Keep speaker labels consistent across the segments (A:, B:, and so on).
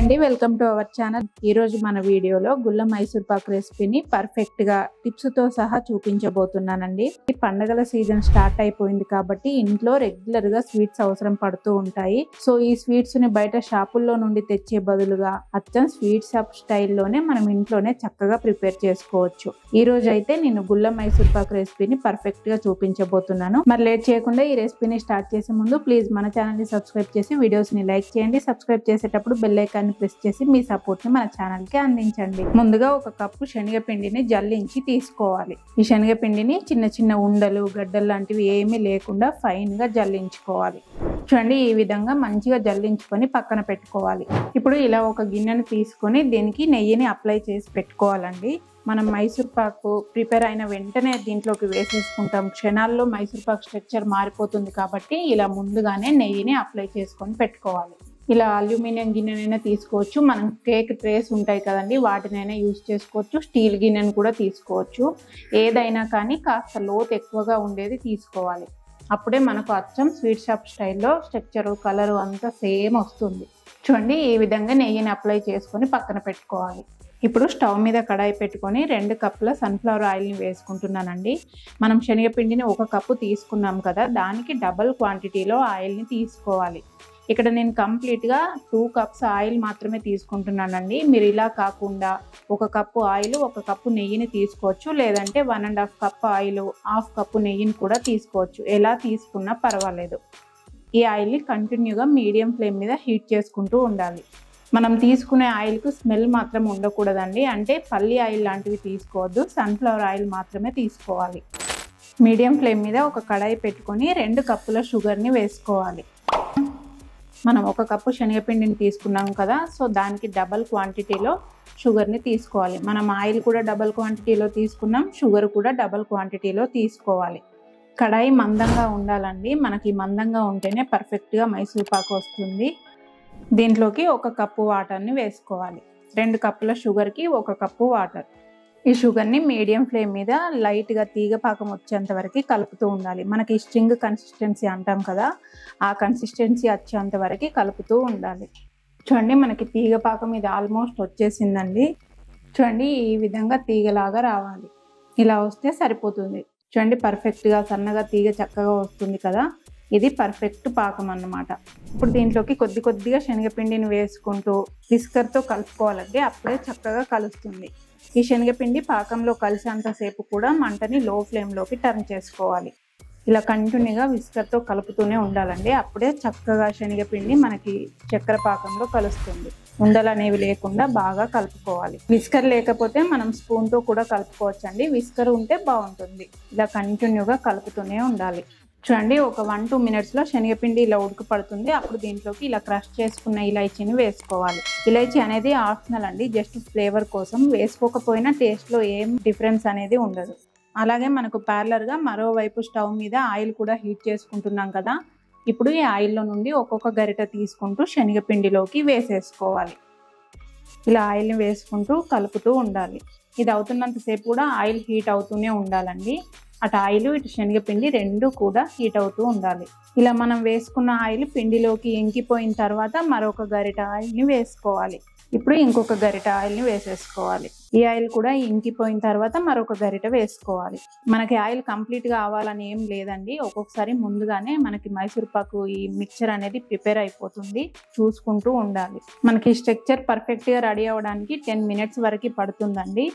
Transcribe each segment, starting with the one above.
A: అండి, welcome to our channel. ఈ రోజు మన వీడియోలో గుల్ల మైసూర్ పాక్ రెసిపీని పర్ఫెక్ట్ గా టిప్స్ తో సహా చూపించబోతున్నానండి. ఈ పండగల సీజన్ స్టార్ట్ అయిపోయింది కాబట్టి ఇంట్లో రెగ్యులర్ గా స్వీట్స్ అవసరం పడుతూ ఉంటాయి. సో ఈ స్వీట్స్ ని బయట షాపుల్లో నుండి తెచ్చే బదులుగా అచ్చం స్వీట్ షాప్ స్టైల్లోనే మనం ఇంట్లోనే చక్కగా ప్రిపేర్ చేసుకోవచ్చు. ఈ రోజు అయితే నేను గుల్ల మైసూర్ పాక్ రెసిపీని పర్ఫెక్ట్ గా చూపించబోతున్నాను. మరి లేట్ చేయకుండా ఈ రెసిపీని స్టార్ట్ చేసే ముందు ప్లీజ్ మన ఛానల్ ని సబ్స్క్రైబ్ చేసి వీడియోస్ ని లైక్ చేయండి. సబ్స్క్రైబ్ చేసేటప్పుడు బెల్ ఐకాన్ ని ప్రెస్ చేసి మీ సపోర్ట్ ని మన ఛానల్ కి అందించండి. ముందుగా ఒక కప్పు శనగపిండిని జల్లించి తీసుకోవాలి. ఈ శనగపిండిని చిన్న చిన్న ఉండలు గడ్డలు లాంటివి ఏమీ లేకుండా ఫైన్ గా జల్లించుకోవాలి. చూడండి, ఈ విధంగా మంచిగా జల్లించుకొని పక్కన పెట్టుకోవాలి. ఇప్పుడు ఇలా ఒక గిన్నెను తీసుకొని దీనికి నెయ్యిని అప్లై చేసి పెట్టుకోవాలండి. మనం మైసూర్ పాకు ప్రిపేర్ అయిన వెంటనే దీంట్లోకి వేసేసుకుంటాం. క్షణాల్లో మైసూర్ పాక్ స్ట్రక్చర్ మారిపోతుంది కాబట్టి ఇలా ముందుగానే నెయ్యిని అప్లై చేసుకొని పెట్టుకోవాలి. ఇలా అల్యూమినియం గిన్నెనైనా తీసుకోవచ్చు, మనం కేక్ ట్రేస్ ఉంటాయి కదండి, వాటినైనా యూజ్ చేసుకోవచ్చు. స్టీల్ గిన్నెను కూడా తీసుకోవచ్చు. ఏదైనా కానీ కాస్త లోతు ఎక్కువగా ఉండేది తీసుకోవాలి. అప్పుడే మనకు అచ్చం స్వీట్ షాప్ స్టైల్లో స్ట్రక్చరు కలరు అంతా సేమ్ వస్తుంది. చూడండి, ఈ విధంగా నెయ్యిని అప్లై చేసుకొని పక్కన పెట్టుకోవాలి. ఇప్పుడు స్టవ్ మీద కడాయి పెట్టుకొని 2 కప్పుల సన్ఫ్లవర్ ఆయిల్ని వేసుకుంటున్నానండి. మనం శనగపిండిని 1 కప్పు తీసుకున్నాం కదా, దానికి డబల్ క్వాంటిటీలో ఆయిల్ని తీసుకోవాలి. ఇక్కడ నేను కంప్లీట్గా 2 కప్స్ ఆయిల్ మాత్రమే తీసుకుంటున్నానండి. మీరు ఇలా కాకుండా 1 కప్పు ఆయిల్ 1 కప్పు నెయ్యిని తీసుకోవచ్చు, లేదంటే 1.5 కప్ ఆయిల్ 1/2 కప్పు నెయ్యిని కూడా తీసుకోవచ్చు. ఎలా తీసుకున్నా పర్వాలేదు. ఈ ఆయిల్ని కంటిన్యూగా మీడియం ఫ్లేమ్ మీద హీట్ చేసుకుంటూ ఉండాలి. మనం తీసుకునే ఆయిల్కు స్మెల్ మాత్రం ఉండకూడదండి, అంటే పల్లి ఆయిల్ లాంటివి తీసుకోవద్దు, సన్ఫ్లవర్ ఆయిల్ మాత్రమే తీసుకోవాలి. మీడియం ఫ్లేమ్ మీద ఒక కడాయి పెట్టుకొని 2 కప్పుల షుగర్ని వేసుకోవాలి. మనం 1 కప్పు శనగపిండిని తీసుకున్నాం కదా, సో దానికి డబల్ క్వాంటిటీలో షుగర్ని తీసుకోవాలి. మనం ఆయిల్ కూడా డబల్ క్వాంటిటీలో తీసుకున్నాం, షుగర్ కూడా డబల్ క్వాంటిటీలో తీసుకోవాలి. కడాయి మందంగా ఉండాలండి, మనకి మందంగా ఉంటేనే పర్ఫెక్ట్గా మైసూర్ పాకు వస్తుంది. దీంట్లోకి 1 కప్పు వాటర్ని వేసుకోవాలి. 2 కప్పుల షుగర్కి 1 కప్పు వాటర్. ఈ షుగర్ని మీడియం ఫ్లేమ్ మీద లైట్గా తీగ పాకం వచ్చేంత వరకు కలుపుతూ ఉండాలి. మనకి స్ట్రింగ్ కన్సిస్టెన్సీ అంటాం కదా, ఆ కన్సిస్టెన్సీ వచ్చేంత వరకు కలుపుతూ ఉండాలి. చూడండి, మనకి తీగ పాకం ఇది ఆల్మోస్ట్ వచ్చేసిందండి. చూడండి, ఈ విధంగా తీగలాగా రావాలి. ఇలా వస్తే సరిపోతుంది. చూడండి, పర్ఫెక్ట్గా సన్నగా తీగ చక్కగా వస్తుంది కదా, ఇది పర్ఫెక్ట్ పాకం అన్నమాట. ఇప్పుడు దీంట్లోకి కొద్దిగా శనగపిండిని వేసుకుంటూ విస్కర్తో కలుపుకోవాలండి, అప్పుడే చక్కగా కలుస్తుంది. ఈ శనగపిండి పాకంలో కలిసేంతసేపు కూడా మంటని లో ఫ్లేమ్లోకి టర్న్ చేసుకోవాలి. ఇలా కంటిన్యూగా విస్కర్తో కలుపుతూనే ఉండాలండి, అప్పుడే చక్కగా శనగపిండి మనకి చక్కెర పాకంలో కలుస్తుంది. ఉండలు అనేవి లేకుండా బాగా కలుపుకోవాలి. విస్కర్ లేకపోతే మనం స్పూన్తో కూడా కలుపుకోవచ్చండి, విస్కర్ ఉంటే బాగుంటుంది. ఇలా కంటిన్యూగా కలుపుతూనే ఉండాలి. చూడండి, ఒక 1-2 మినిట్స్లో శనగపిండి ఇలా ఉడుకు పడుతుంది. అప్పుడు దీంట్లోకి ఇలా క్రష్ చేసుకున్న ఇలైచీని వేసుకోవాలి. ఇలైచీ అనేది ఆప్షనల్ అండి, జస్ట్ ఫ్లేవర్ కోసం. వేసుకోకపోయినా టేస్ట్లో ఏం డిఫరెన్స్ అనేది ఉండదు. అలాగే మనకు ప్యారలర్గా మరోవైపు స్టవ్ మీద ఆయిల్ కూడా హీట్ చేసుకుంటున్నాం కదా, ఇప్పుడు ఈ ఆయిల్లో నుండి ఒక్కొక్క గరిట తీసుకుంటూ శనగపిండిలోకి వేసేసుకోవాలి. ఇలా ఆయిల్ని వేసుకుంటూ కలుపుతూ ఉండాలి. ఇది అవుతున్నంతసేపు కూడా ఆయిల్ హీట్ అవుతూనే ఉండాలండి. అటు ఆయిల్ ఇటు శనగపిండి 2 కూడా హీట్ అవుతూ ఉండాలి. ఇలా మనం వేసుకున్న ఆయిల్ పిండిలోకి ఇంకిపోయిన తర్వాత మరొక గరిట ఆయిల్ని వేసుకోవాలి. ఇప్పుడు ఇంకొక గరిట ఆయిల్ని వేసేసుకోవాలి. ఈ ఆయిల్ కూడా ఇంకిపోయిన తర్వాత మరొక గరిట వేసుకోవాలి. మనకి ఆయిల్ కంప్లీట్గా అవ్వాలని ఏం లేదండి, ఒక్కొక్కసారి ముందుగానే మనకి మైసూర్ పాకు ఈ మిక్చర్ అనేది ప్రిపేర్ అయిపోతుంది, చూసుకుంటూ ఉండాలి. మనకి స్ట్రక్చర్ పర్ఫెక్ట్గా రెడీ అవ్వడానికి 10 మినిట్స్ వరకు పడుతుందండి.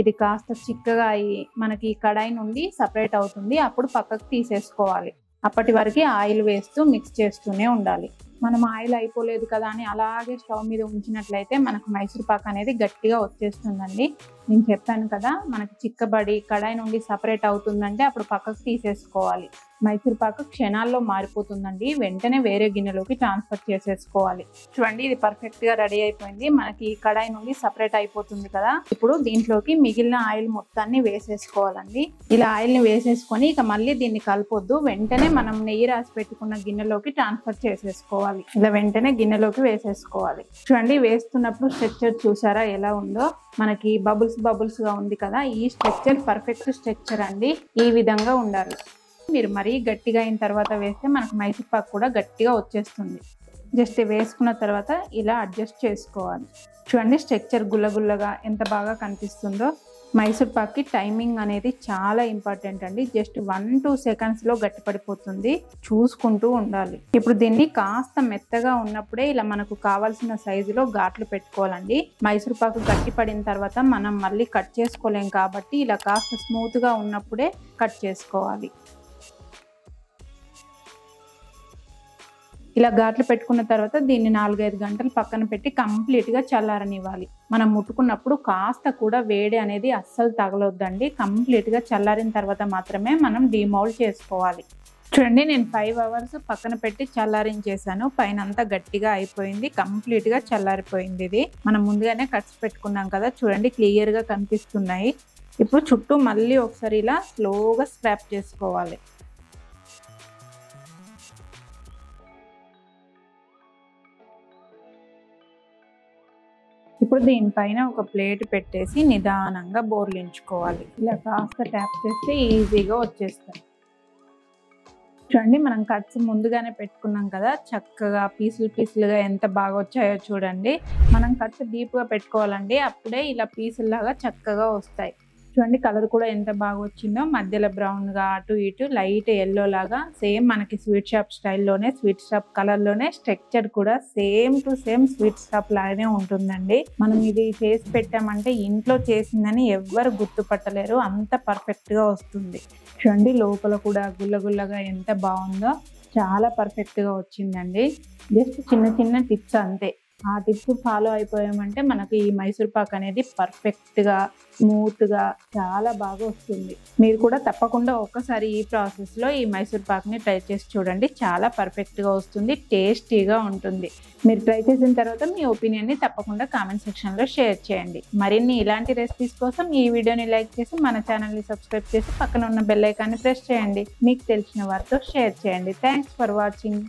A: ఇది కాస్త చిక్కగా అయ్యి మనకి కడాయి నుండి సపరేట్ అవుతుంది, అప్పుడు పక్కకు తీసేసుకోవాలి. అప్పటి వరకు ఆయిల్ వేస్తూ మిక్స్ చేస్తూనే ఉండాలి. మనం ఆయిల్ అయిపోలేదు కదా అని అలాగే స్టవ్ మీద ఉంచినట్లయితే మనకు మైసూర్ పాక్ అనేది గట్టిగా వచ్చేస్తుందండి. నేను చెప్పాను కదా, మనకి చిక్కబడి కడాయి నుండి సపరేట్ అవుతుందంటే అప్పుడు పక్కకు తీసేసుకోవాలి. మైసూర్ పాకు క్షణాల్లో మారిపోతుందండి, వెంటనే వేరే గిన్నెలోకి ట్రాన్స్ఫర్ చేసేసుకోవాలి. చూడండి, ఇది పర్ఫెక్ట్గా రెడీ అయిపోయింది. మనకి కడాయి నుండి సపరేట్ అయిపోతుంది కదా, ఇప్పుడు దీంట్లోకి మిగిలిన ఆయిల్ మొత్తాన్ని వేసేసుకోవాలండి. ఇలా ఆయిల్ని వేసేసుకొని ఇక మళ్ళీ దీన్ని కలపొద్దు, వెంటనే మనం నెయ్యి రాసి పెట్టుకున్న గిన్నెలోకి ట్రాన్స్ఫర్ చేసేసుకోవాలి. ఇలా వెంటనే గిన్నెలోకి వేసేసుకోవాలి. చూడండి, వేస్తున్నప్పుడు స్ట్రక్చర్ చూసారా ఎలా ఉందో, మనకి బబుల్స్ గా ఉంది కదా, ఈ స్ట్రక్చర్ పర్ఫెక్ట్ స్ట్రక్చర్ అండి. ఈ విధంగా ఉండాలి. మీరు మరీ గట్టిగా అయిన తర్వాత వేస్తే మనకు మైసూర్ పాక్ కూడా గట్టిగా వచ్చేస్తుంది. జస్ట్ వేసుకున్న తర్వాత ఇలా అడ్జస్ట్ చేసుకోవాలి. చూడండి స్ట్రక్చర్ గుల్లగుల్లగా ఎంత బాగా కనిపిస్తుందో. మైసూర్ పాక్కి టైమింగ్ అనేది చాలా ఇంపార్టెంట్ అండి. జస్ట్ 1-2 సెకండ్స్లో గట్టిపడిపోతుంది, చూసుకుంటూ ఉండాలి. ఇప్పుడు దీన్ని కాస్త మెత్తగా ఉన్నప్పుడే ఇలా మనకు కావాల్సిన సైజులో ఘాట్లు పెట్టుకోవాలండి. మైసూర్ పాకు గట్టిపడిన తర్వాత మనం మళ్ళీ కట్ చేసుకోలేం కాబట్టి ఇలా కాస్త స్మూత్గా ఉన్నప్పుడే కట్ చేసుకోవాలి. ఇలా ఘాట్లు పెట్టుకున్న తర్వాత దీన్ని 4-5 గంటలు పక్కన పెట్టి కంప్లీట్గా చల్లారనివ్వాలి. మనం ముట్టుకున్నప్పుడు కాస్త కూడా వేడి అనేది అస్సలు తగలొద్దండి. కంప్లీట్గా చల్లారిన తర్వాత మాత్రమే మనం డీమౌల్డ్ చేసుకోవాలి. చూడండి నేను 5 అవర్స్ పక్కన పెట్టి చల్లారించేసాను. పైన అంతా గట్టిగా అయిపోయింది, కంప్లీట్గా చల్లారిపోయింది. ఇది మనం ముందుగానే కట్స్ పెట్టుకున్నాం కదా, చూడండి క్లియర్గా కనిపిస్తున్నాయి. ఇప్పుడు చుట్టూ మళ్ళీ ఒకసారి ఇలా స్లోగా స్క్రాప్ చేసుకోవాలి. ఇప్పుడు దీనిపైన ఒక ప్లేట్ పెట్టేసి నిదానంగా బోర్లించుకోవాలి. ఇలా కాస్త ట్యాప్ చేస్తే ఈజీగా వచ్చేస్తాయి. చూడండి మనం కట్స్ ముందుగానే పెట్టుకున్నాం కదా, చక్కగా పీసులుగా ఎంత బాగా వచ్చాయో చూడండి. మనం కట్స్ డీప్గా పెట్టుకోవాలండి, అప్పుడే ఇలా పీసుల్లాగా చక్కగా వస్తాయి. చూడండి కలర్ కూడా ఎంత బాగా వచ్చిందో, మధ్యలో బ్రౌన్గా అటు ఇటు లైట్ ఎల్లో లాగా సేమ్ మనకి స్వీట్ షాప్ స్టైల్లోనే, స్వీట్ షాప్ కలర్లోనే, స్ట్రక్చర్ కూడా same to same sweet shop లాగానే ఉంటుందండి. మనం ఇది చేసి పెట్టామంటే ఇంట్లో చేసిందని ఎవ్వరు గుర్తుపట్టలేరు, అంత పర్ఫెక్ట్గా వస్తుంది. చూడండి లోపల కూడా గుల్లగుల్లగా ఎంత బాగుందో, చాలా పర్ఫెక్ట్గా వచ్చిందండి. జస్ట్ చిన్న టిప్స్ అంతే. ఆ టిప్స్ ఫాలో అయిపోయామంటే మనకు ఈ మైసూర్ పాక్ అనేది పర్ఫెక్ట్గా స్మూత్గా చాలా బాగా వస్తుంది. మీరు కూడా తప్పకుండా ఒక్కసారి ఈ ప్రాసెస్లో ఈ మైసూర్ పాక్ని ట్రై చేసి చూడండి, చాలా పర్ఫెక్ట్గా వస్తుంది, టేస్టీగా ఉంటుంది. మీరు ట్రై చేసిన తర్వాత మీ ఒపీనియన్ని తప్పకుండా కామెంట్ సెక్షన్లో షేర్ చేయండి. మరిన్ని ఇలాంటి రెసిపీస్ కోసం ఈ వీడియోని లైక్ చేసి మన ఛానల్ని సబ్స్క్రైబ్ చేసి పక్కన ఉన్న బెల్ ఐకాన్ని ప్రెస్ చేయండి. మీకు తెలిసిన వారితో షేర్ చేయండి. Thanks for watching.